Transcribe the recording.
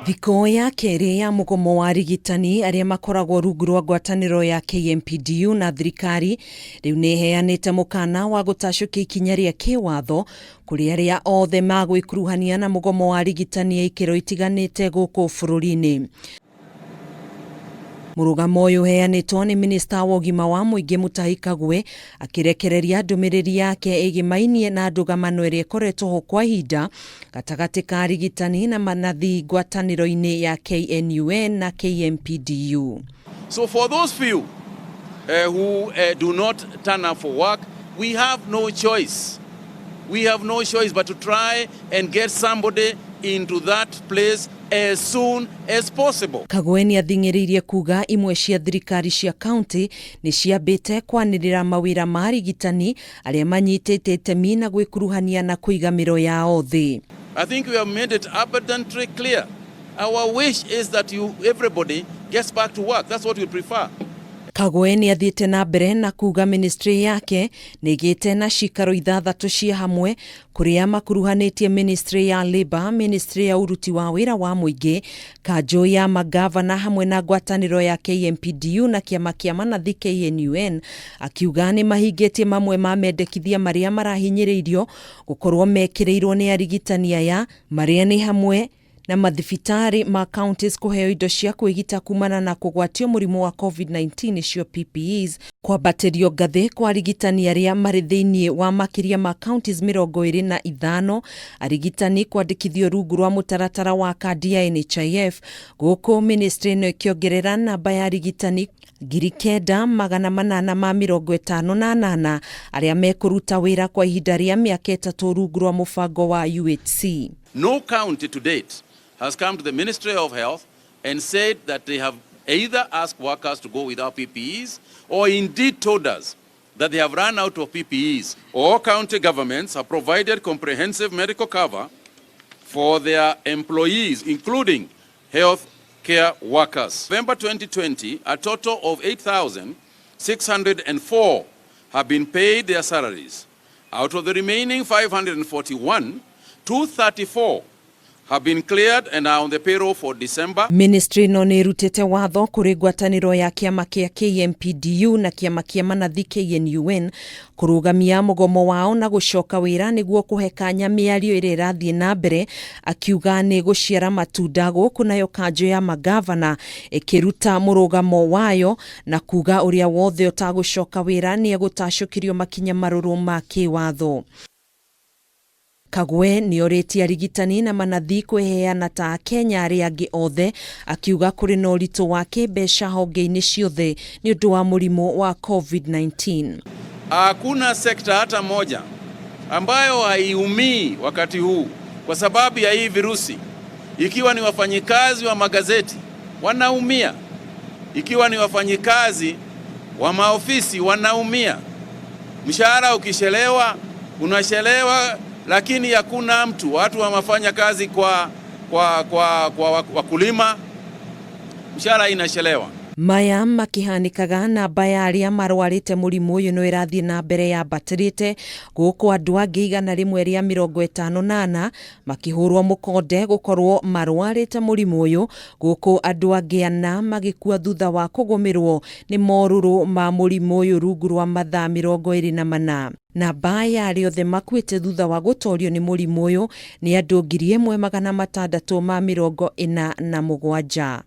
Thikũ ya kerĩ ya mugomo wa arigitani aria makoragwo rungu rwa ngwatanĩro ya KMPDU na thirikari rĩu nĩ heanĩte mũkana wa gũtacũkia ikinya rĩa kĩwatho kũrĩ arĩa othe magwĩkuruhania na mugomo wa arigitani ikĩro itiganĩte gũkũ bũrũri-inĩ. Mũrũgamo ũyũ ũheanĩtwo nĩ minista wa ũgima wa mũingĩ Mutahi Kagwe akĩrekereria ndũmĩrĩri yake ĩgĩmainie na ndũgamano ĩrĩa ĩkoretwo ho kwa ihinda gatagatĩ ka arigitani na mathii ngwatanĩro-inĩ ya KNUN na KMPDU. So for those few who do not turn up for work, we have no choice. We have no choice but to try and get somebody into that place as soon as possible. Kagwe nĩ athing'ĩrĩirie kuga imwe cia thirikari cia county nĩ ciambĩte kwanĩrĩra mawira ma arigitani arĩa manyitĩte itemi na gwĩkuruhania na kũiga miro yao thĩ. I think we have made it abundantly clear. Our wish is that everybody gets back to work. That's what we prefer. Kagwe nĩ athiĩte na mbere na kuga ministry yake nĩ ĩgĩte na cikaro ithathatũ cia hamwe kũrĩa makuruhanĩtie ministry ya Labour, ministry ya uruti wa wĩra wa mũingĩ, kanjũ ya magavana hamwe na ngwatanĩro ya KMPDU na kĩama kĩa manathi KNUN, akiuga nĩ mahingĩtie mamwe ma mendekithia marĩa marahinyĩrĩirio gũkorwo mekĩrĩirwo nĩ arigitani aya, marĩa nĩ hamwe na mathibitarĩ ma counties kũheo indo cia kwĩgita kumana na kũgwatio mũrimũ wa COVID-19 icio PPEs, kwambatĩrio ngathĩ kwa arigitani arĩa marĩ thĩinĩ wa makiria ma counties 25, arigitani kwandĩkithio rungu rwa mũtaratara wa kandi ya NHIF, gũkũ ministry ĩno ĩkĩongerera namba ya arigitani 9,858 arĩa mekũruta wĩra kwa ihinda rĩa mĩaka 3 rungu rwa mũbango wa UHC. No county to date has come to the Ministry of Health and said that they have either asked workers to go without PPEs or indeed told us that they have run out of PPEs. All county governments have provided comprehensive medical cover for their employees, including health care workers. November 2020, a total of 8,604 have been paid their salaries. Out of the remaining 541, 234 have been cleared and are on the payroll for December. Ministry no nĩ rutĩte watho kũrĩ ngwatanĩro ya kĩama kĩa KMPDU na kĩama kĩa manathi KNUN kũrũgamia mũgomo wao na gũcoka wĩra nĩguo kũhe kanya mĩario ĩrĩa ĩrathiĩ na mbere, akiuga nĩ gũciara matunda gũkũ nayo kanjũ ya magavana ĩkĩruta mũrũgamo wayo na kuga ũrĩa wothe ũtagũcoka wĩra nĩ egũtacũkĩrio makinya marũrũ ma kĩwatho. Kagwe nĩ orĩtie arigitani na manathi kwĩheana ta Kenya arĩa angĩ othe, akiuga kũrĩ na ũritũ wa kĩmbeca honge-inĩ ciothe nĩ ũndũ wa mũrimũ wa COVID-19. Hakuna sekta hata moja ambayo haiumii wakati huu kwa sababu ya hii virusi. Ikiwa ni wafanyikazi wa magazeti wanaumia, ikiwa ni wafanyikazi wa maofisi wanaumia. Mshahara ukishelewa unashelewa, lakini hakuna mtu, watu wamafanya kazi kwa wakulima, mshahara inashelewa. Maya makihanikaga namba ya arĩa marwarĩte mũrimũ ũyũ no ĩrathiĩ na mbere yambatĩrĩte gũkũ andũ angĩ 154 makĩhũrwo mũkonde gũkorwo marwarĩte mũrimũ ũyũ, gũkũ andũ angĩ 4 magĩkua thutha wa kũgũmĩrwo nĩ morũrũ ma mũrimũ ũyũ rungu rwa mathaa 24. Namba ya arĩa othe makuĩte thutha wa gũtorio nĩ mũrimũ ũyũ nĩ andũ 1,647.